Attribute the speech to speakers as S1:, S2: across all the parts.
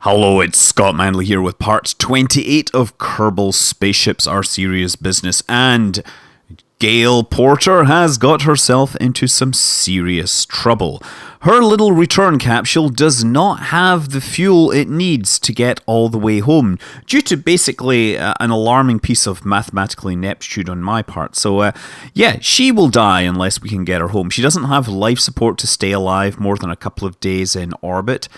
S1: Hello, it's Scott Manley here with part 28 of Kerbal's Spaceships, our serious business, and Gail Porter has got herself into some serious trouble. Her little return capsule does not have the fuel it needs to get all the way home, due to basically an alarming piece of mathematical ineptitude on my part. So, she will die unless we can get her home. She doesn't have life support to stay alive more than a couple of days in orbit.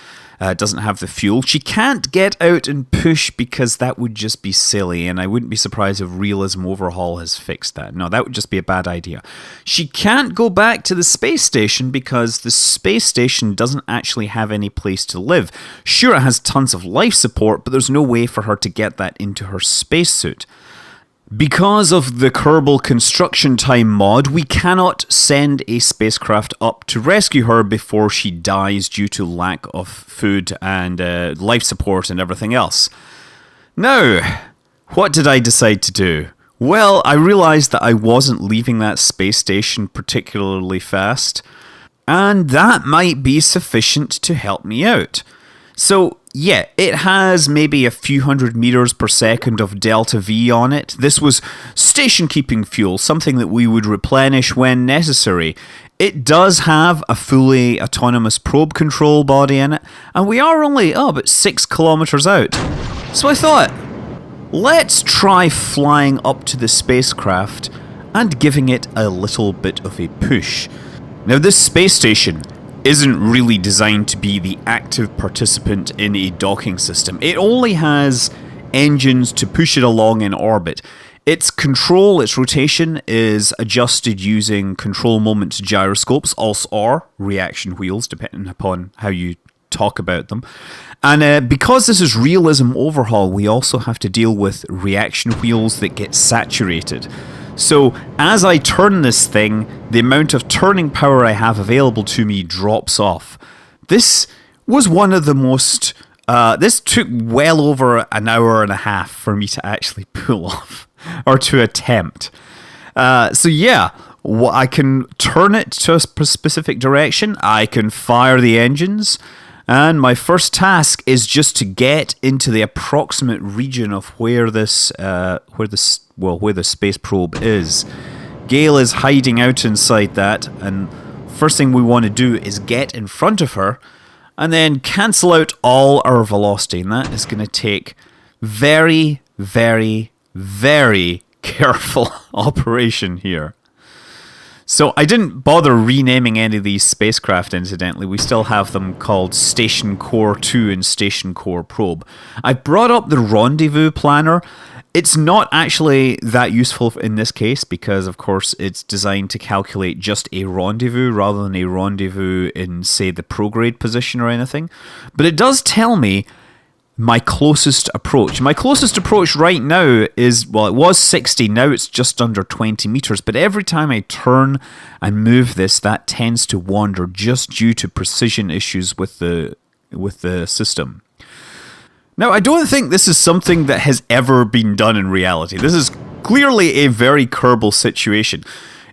S1: Doesn't have the fuel. She can't get out and push because that would just be silly, and I wouldn't be surprised if Realism Overhaul has fixed that. No, that would just be a bad idea. She can't go back to the space station because the space station doesn't actually have any place to live. Sure, it has tons of life support, but there's no way for her to get that into her spacesuit. Because of the Kerbal construction time mod, we cannot send a spacecraft up to rescue her before she dies due to lack of food and life support and everything else. Now, what did I decide to do? Well, I realized that I wasn't leaving that space station particularly fast, and that might be sufficient to help me out. So, yeah, it has maybe a few hundred meters per second of delta V on it. This was station-keeping fuel, something that we would replenish when necessary. It does have a fully autonomous probe control body in it, and we are only, about 6 kilometers out. So I thought, let's try flying up to the spacecraft and giving it a little bit of a push. Now, this space station isn't really designed to be the active participant in a docking system. It only has engines to push it along in orbit. Its control, its rotation, is adjusted using control moment gyroscopes, or reaction wheels, depending upon how you talk about them. And because this is Realism Overhaul, we also have to deal with reaction wheels that get saturated. So, as I turn this thing, the amount of turning power I have available to me drops off. This was one of the most... this took well over an hour and a half for me to actually pull off, or to attempt. I can turn it to a specific direction, I can fire the engines, and my first task is just to get into the approximate region of where the space probe is. Gail is hiding out inside that, and first thing we want to do is get in front of her and then cancel out all our velocity, and that is going to take very, very, very careful operation here. So I didn't bother renaming any of these spacecraft, incidentally. We still have them called Station Core 2 and Station Core Probe. I brought up the rendezvous planner. It's not actually that useful in this case because, of course, it's designed to calculate just a rendezvous rather than a rendezvous in, say, the prograde position or anything. But it does tell me my closest approach. My closest approach right now is, well, it was 60, now it's just under 20 meters, but every time I turn and move this, that tends to wander just due to precision issues with the system. Now, I don't think this is something that has ever been done in reality. This is clearly a very Kerbal situation.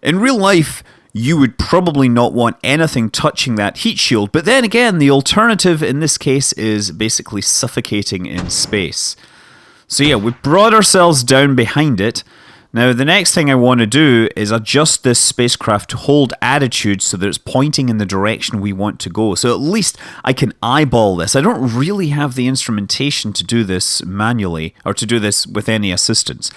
S1: In real life, you would probably not want anything touching that heat shield, but then again, the alternative in this case is basically suffocating in space. So yeah, we've brought ourselves down behind it. Now, the next thing I want to do is adjust this spacecraft to hold attitude so that it's pointing in the direction we want to go. So at least I can eyeball this. I don't really have the instrumentation to do this manually, or to do this with any assistance.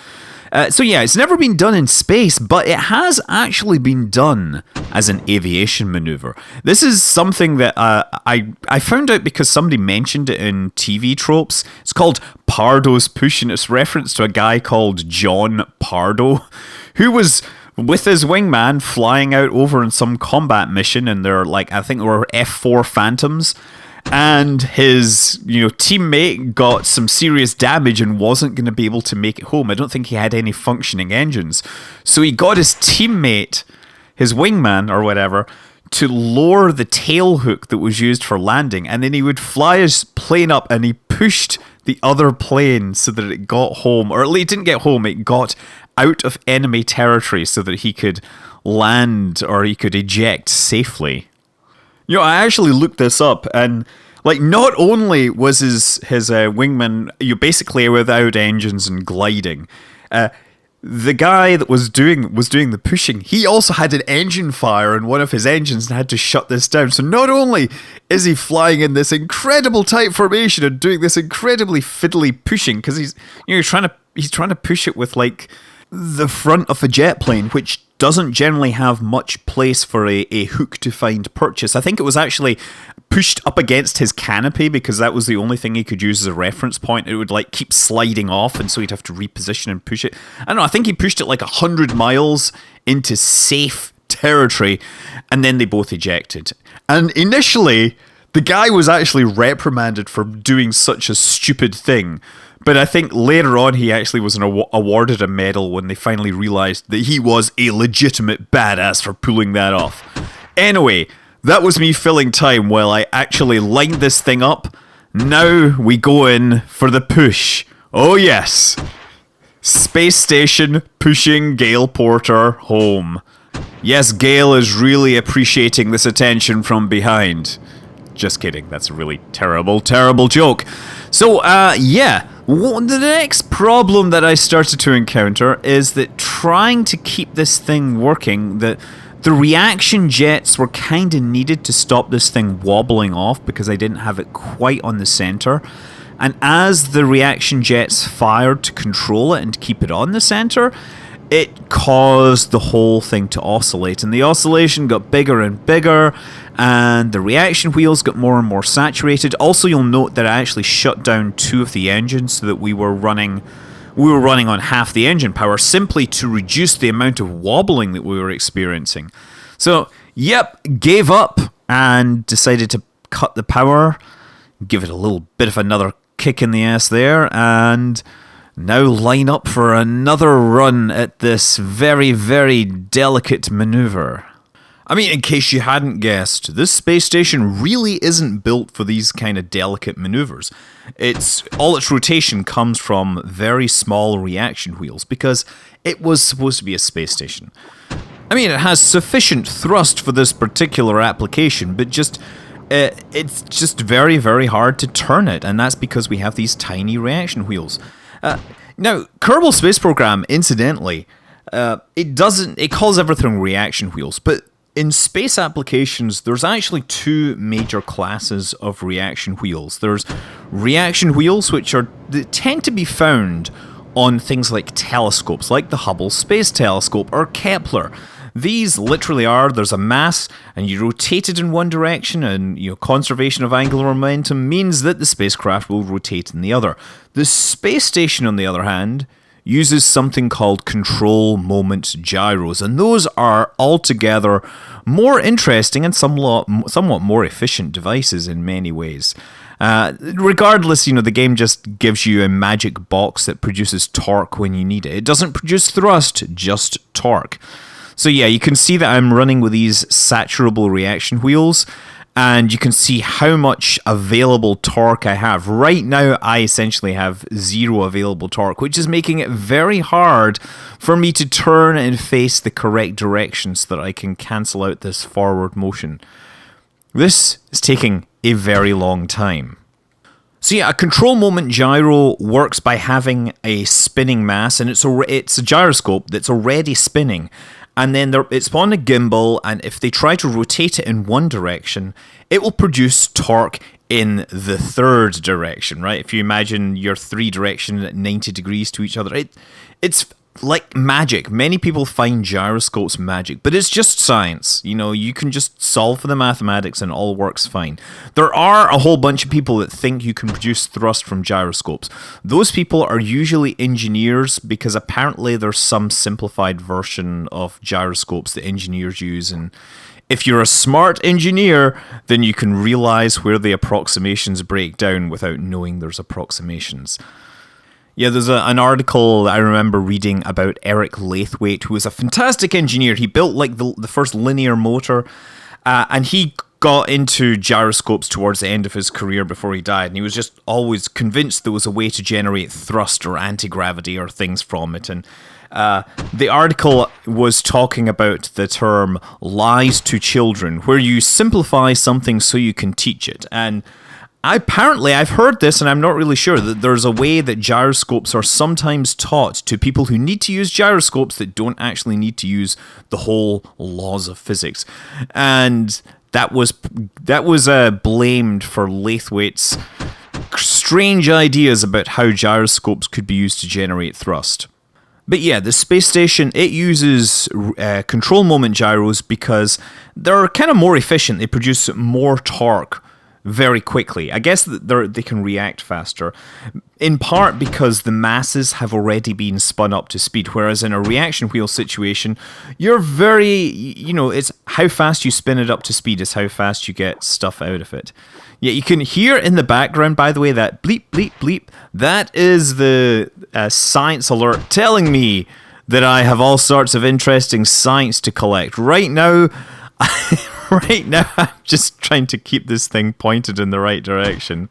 S1: It's never been done in space, but it has actually been done as an aviation maneuver. This is something that I found out because somebody mentioned it in TV tropes. It's called Pardo's Push, and it's reference to a guy called John Pardo, who was with his wingman flying out over in some combat mission, and they're like, I think they were F-4 Phantoms. And his, teammate got some serious damage and wasn't going to be able to make it home. I don't think he had any functioning engines. So he got his teammate, his wingman or whatever, to lower the tail hook that was used for landing. And then he would fly his plane up and he pushed the other plane so that it got home. Or at least it didn't get home, it got out of enemy territory so that he could land or he could eject safely. I actually looked this up, and like, not only was his wingman basically without engines and gliding, the guy that was doing the pushing, he also had an engine fire in one of his engines and had to shut this down. So not only is he flying in this incredible tight formation and doing this incredibly fiddly pushing, because he's trying to push it with like the front of a jet plane, which doesn't generally have much place for a hook to find purchase. I think it was actually pushed up against his canopy because that was the only thing he could use as a reference point. It would like keep sliding off, and so he'd have to reposition and push it. I don't know, I think he pushed it like 100 miles into safe territory, and then they both ejected. And initially, the guy was actually reprimanded for doing such a stupid thing. But I think later on he actually was awarded a medal when they finally realized that he was a legitimate badass for pulling that off. Anyway, that was me filling time while I actually lined this thing up. Now we go in for the push. Oh yes. Space station pushing Gail Porter home. Yes, Gail is really appreciating this attention from behind. Just kidding, that's a really terrible, terrible joke. So, the next problem that I started to encounter is that trying to keep this thing working, the reaction jets were kind of needed to stop this thing wobbling off because I didn't have it quite on the center. And as the reaction jets fired to control it and keep it on the center, it caused the whole thing to oscillate, and the oscillation got bigger and bigger, and the reaction wheels got more and more saturated. Also, you'll note that I actually shut down 2 of the engines so that we were running on half the engine power, simply to reduce the amount of wobbling that we were experiencing. So, gave up and decided to cut the power, give it a little bit of another kick in the ass there, and now line up for another run at this very, very delicate maneuver. I mean, in case you hadn't guessed, this space station really isn't built for these kind of delicate maneuvers. All its rotation comes from very small reaction wheels because it was supposed to be a space station. I mean, it has sufficient thrust for this particular application, but it's just very, very hard to turn it, and that's because we have these tiny reaction wheels. Now, Kerbal Space Program, incidentally, it calls everything reaction wheels, but in space applications, there's actually 2 major classes of reaction wheels. There's reaction wheels, which tend to be found on things like telescopes, like the Hubble Space Telescope or Kepler. These literally there's a mass, and you rotate it in one direction, and conservation of angular momentum means that the spacecraft will rotate in the other. The space station, on the other hand, uses something called control moment gyros, and those are altogether more interesting and somewhat more efficient devices in many ways. Regardless, the game just gives you a magic box that produces torque when you need it. It doesn't produce thrust, just torque. So yeah, you can see that I'm running with these saturable reaction wheels, and you can see how much available torque I have. Right now, I essentially have 0 available torque, which is making it very hard for me to turn and face the correct direction so that I can cancel out this forward motion. This is taking a very long time. So yeah, a control moment gyro works by having a spinning mass, and it's a gyroscope that's already spinning. And then it's on a gimbal, and if they try to rotate it in one direction, it will produce torque in the third direction, right? If you imagine your 3 direction at 90 degrees to each other, it's like magic. Many people find gyroscopes magic, but it's just science. You can just solve for the mathematics and it all works fine. There are a whole bunch of people that think you can produce thrust from gyroscopes. Those people are usually engineers, because apparently there's some simplified version of gyroscopes that engineers use, and if you're a smart engineer, then you can realize where the approximations break down without knowing there's approximations. Yeah, there's an article I remember reading about Eric Laithwaite, who was a fantastic engineer. He built like the first linear motor, and he got into gyroscopes towards the end of his career before he died, and he was just always convinced there was a way to generate thrust or anti-gravity or things from it. And the article was talking about the term lies to children, where you simplify something so you can teach it. And apparently, I've heard this, and I'm not really sure, that there's a way that gyroscopes are sometimes taught to people who need to use gyroscopes that don't actually need to use the whole laws of physics. And that was blamed for Laithwaite's strange ideas about how gyroscopes could be used to generate thrust. But yeah, the space station, it uses control moment gyros because they're kind of more efficient. They produce more torque very quickly. I guess they can react faster, in part because the masses have already been spun up to speed, whereas in a reaction wheel situation, you're it's how fast you spin it up to speed is how fast you get stuff out of it. Yeah, you can hear in the background, by the way, that bleep, bleep, bleep. That is the science alert telling me that I have all sorts of interesting science to collect. Right now, I'm just trying to keep this thing pointed in the right direction.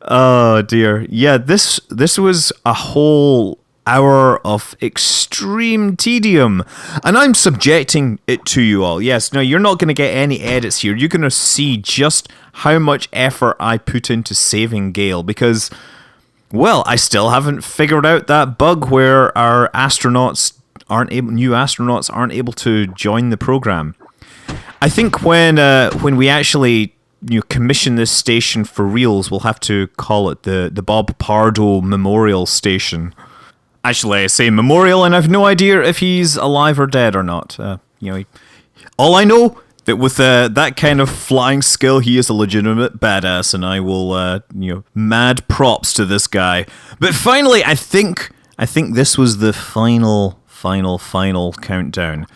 S1: Oh dear. Yeah, this was a whole hour of extreme tedium, and I'm subjecting it to you all. Yes, no, you're not going to get any edits here. You're going to see just how much effort I put into saving Gail, because, well, I still haven't figured out that bug where our new astronauts aren't able to join the program. I think when we actually commission this station for reals, we'll have to call it the Bob Pardo Memorial Station. Actually, I say memorial, and I've no idea if he's alive or dead or not. All I know that with that kind of flying skill, he is a legitimate badass, and I will mad props to this guy. But finally, I think this was the final countdown.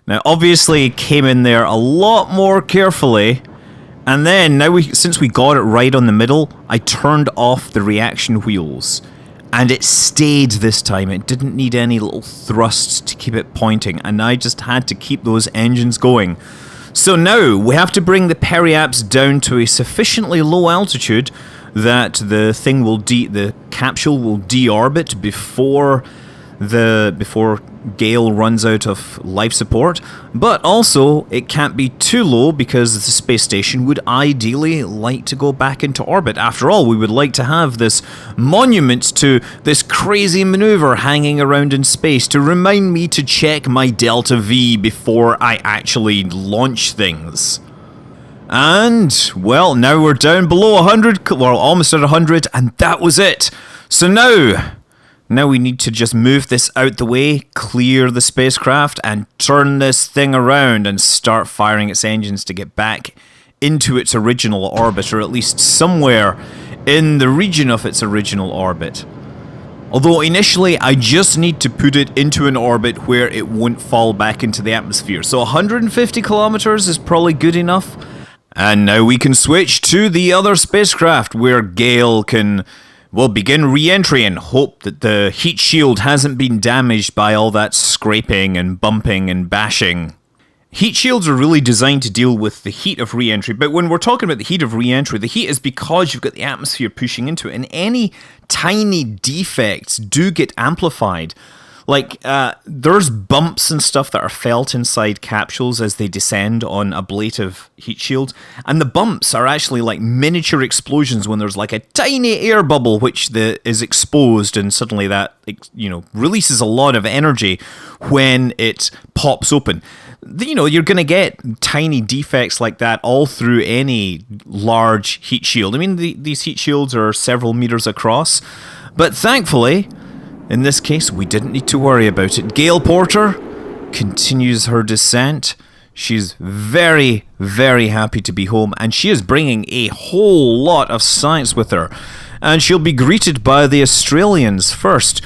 S1: Now, obviously, it came in there a lot more carefully, and then since we got it right on the middle, I turned off the reaction wheels, and it stayed this time. It didn't need any little thrusts to keep it pointing, and I just had to keep those engines going. So now we have to bring the periaps down to a sufficiently low altitude that the capsule will deorbit before Gail runs out of life support, but also it can't be too low because the space station would ideally like to go back into orbit. After all, we would like to have this monument to this crazy maneuver hanging around in space to remind me to check my delta V before I actually launch things. And, well, now we're down below 100, well, almost at 100, and that was it. So now we need to just move this out the way, clear the spacecraft, and turn this thing around and start firing its engines to get back into its original orbit, or at least somewhere in the region of its original orbit. Although initially, I just need to put it into an orbit where it won't fall back into the atmosphere. So 150 kilometers is probably good enough. And now we can switch to the other spacecraft where Gail can begin re-entry and hope that the heat shield hasn't been damaged by all that scraping and bumping and bashing. Heat shields are really designed to deal with the heat of re-entry, but when we're talking about the heat of re-entry, the heat is because you've got the atmosphere pushing into it, and any tiny defects do get amplified. Like, there's bumps and stuff that are felt inside capsules as they descend on ablative heat shields, and the bumps are actually like miniature explosions when there's like a tiny air bubble which is exposed, and suddenly that releases a lot of energy when it pops open. You're going to get tiny defects like that all through any large heat shield. I mean, these heat shields are several meters across, but thankfully, in this case, we didn't need to worry about it. Gail Porter continues her descent. She's very, very happy to be home, and she is bringing a whole lot of science with her. And she'll be greeted by the Australians first.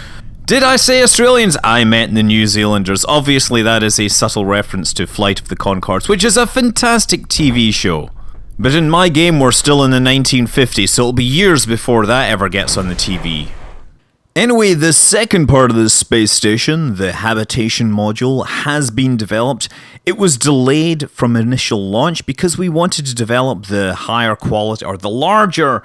S1: Did I say Australians? I meant the New Zealanders. Obviously, that is a subtle reference to Flight of the Conchords, which is a fantastic TV show. But in my game, we're still in the 1950s, so it'll be years before that ever gets on the TV. Anyway, the second part of the space station, the habitation module, has been developed. It was delayed from initial launch because we wanted to develop the higher quality or the larger,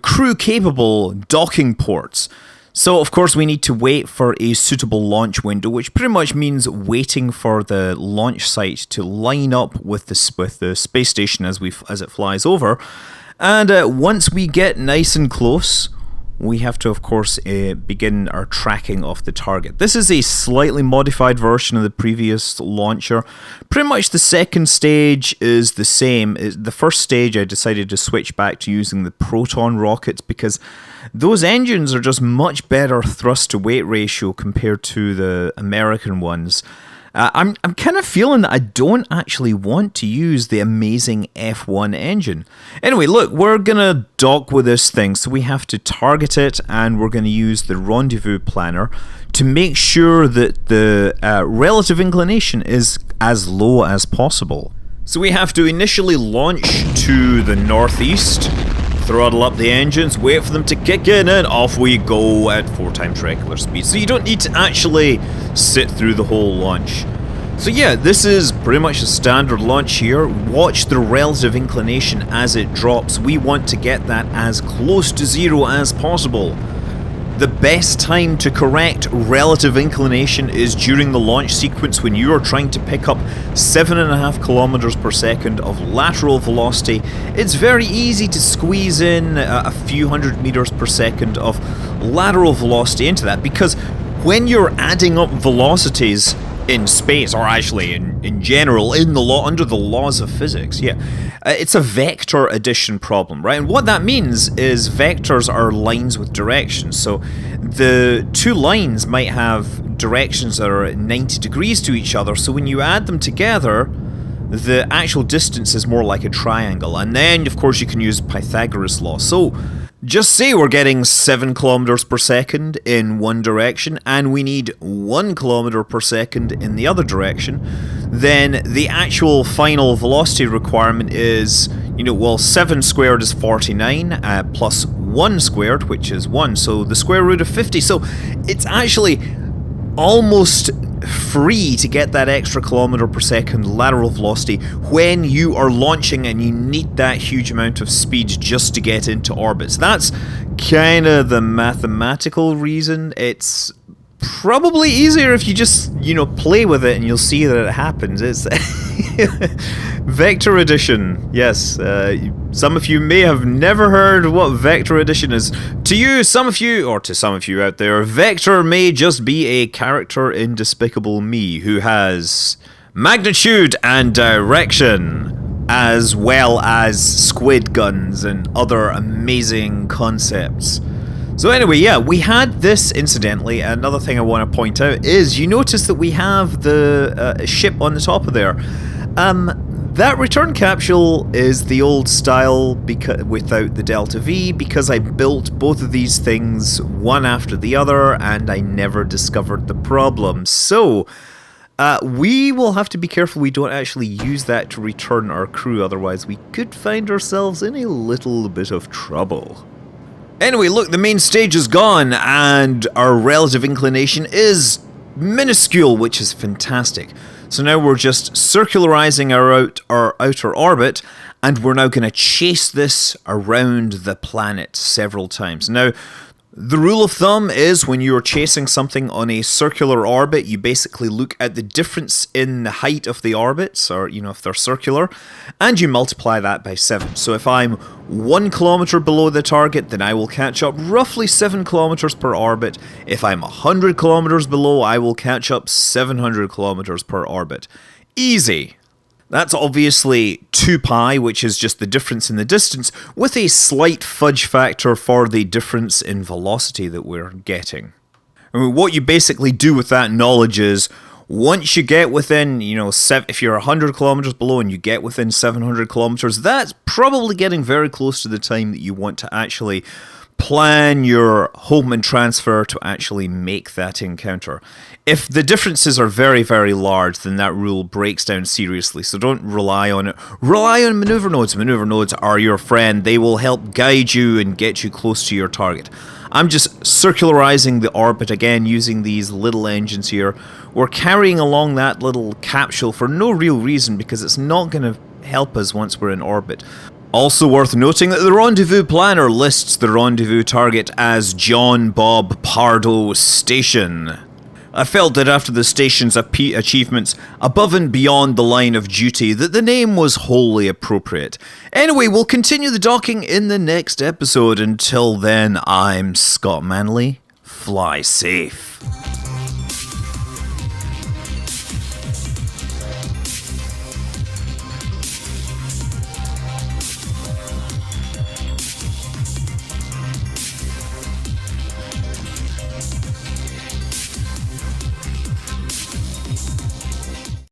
S1: crew-capable docking ports. So, of course, we need to wait for a suitable launch window, which pretty much means waiting for the launch site to line up with the space station as it flies over. And once we get nice and close, we have to, of course, begin our tracking of the target. This is a slightly modified version of the previous launcher. Pretty much the second stage is the same. The first stage I decided to switch back to using the Proton rockets because those engines are just much better thrust to weight ratio compared to the American ones. I'm kind of feeling that I don't actually want to use the amazing F1 engine. Anyway, look, we're going to dock with this thing, so we have to target it, and we're going to use the rendezvous planner to make sure that the relative inclination is as low as possible. So we have to initially launch to the northeast, throttle up the engines, wait for them to kick in, and off we go at 4 times regular speed. So you don't need to actually sit through the whole launch. So yeah, this is pretty much a standard launch here. Watch the relative inclination as it drops. We want to get that as close to 0 as possible. The best time to correct relative inclination is during the launch sequence when you are trying to pick up 7.5 kilometers per second of lateral velocity. It's very easy to squeeze in a few hundred meters per second of lateral velocity into that, because when you're adding up velocities in space, or actually in general, under the laws of physics, it's a vector addition problem, right? And what that means is vectors are lines with directions. So the two lines might have directions that are at 90 degrees to each other. So when you add them together, the actual distance is more like a triangle. And then, of course, you can use Pythagoras' law. So just say we're getting 7 kilometers per second in one direction and we need 1 kilometer per second in the other direction, then the actual final velocity requirement is, 7 squared is 49, plus 1 squared, which is 1, so the square root of 50. So it's actually almost free to get that extra kilometer per second lateral velocity when you are launching and you need that huge amount of speed just to get into orbit. So that's kind of the mathematical reason. It's probably easier if you just, play with it and you'll see that it happens. It's vector addition. Yes, some of you may have never heard what vector addition is. To some of you out there, vector may just be a character in Despicable Me who has magnitude and direction, as well as squid guns and other amazing concepts. So anyway, we had this, incidentally. Another thing I want to point out is you notice that we have the ship on the top of there. That return capsule is the old style without the Delta V, because I built both of these things one after the other and I never discovered the problem. So we will have to be careful we don't actually use that to return our crew, otherwise we could find ourselves in a little bit of trouble. Anyway, look, the main stage is gone, and our relative inclination is minuscule, which is fantastic. So now we're just circularizing our outer orbit, and we're now going to chase this around the planet several times. Now, the rule of thumb is when you're chasing something on a circular orbit, you basically look at the difference in the height of the orbits, or, if they're circular, and you multiply that by 7. So if I'm 1 kilometer below the target, then I will catch up roughly 7 kilometers per orbit. If I'm 100 kilometers below, I will catch up 700 kilometers per orbit. Easy. That's obviously 2 pi, which is just the difference in the distance, with a slight fudge factor for the difference in velocity that we're getting. I mean, what you basically do with that knowledge is, once you get within, if you're 100 kilometers below and you get within 700 kilometers, that's probably getting very close to the time that you want to actually plan your home and transfer to actually make that encounter. If the differences are very, very large, then that rule breaks down seriously, so don't rely on it. Rely on maneuver nodes. Maneuver nodes are your friend. They will help guide you and get you close to your target. I'm just circularizing the orbit again using these little engines here. We're carrying along that little capsule for no real reason because it's not going to help us once we're in orbit. Also worth noting that the rendezvous planner lists the rendezvous target as John Bob Pardo Station. I felt that after the station's achievements above and beyond the line of duty that the name was wholly appropriate. Anyway, we'll continue the docking in the next episode. Until then, I'm Scott Manley. Fly safe.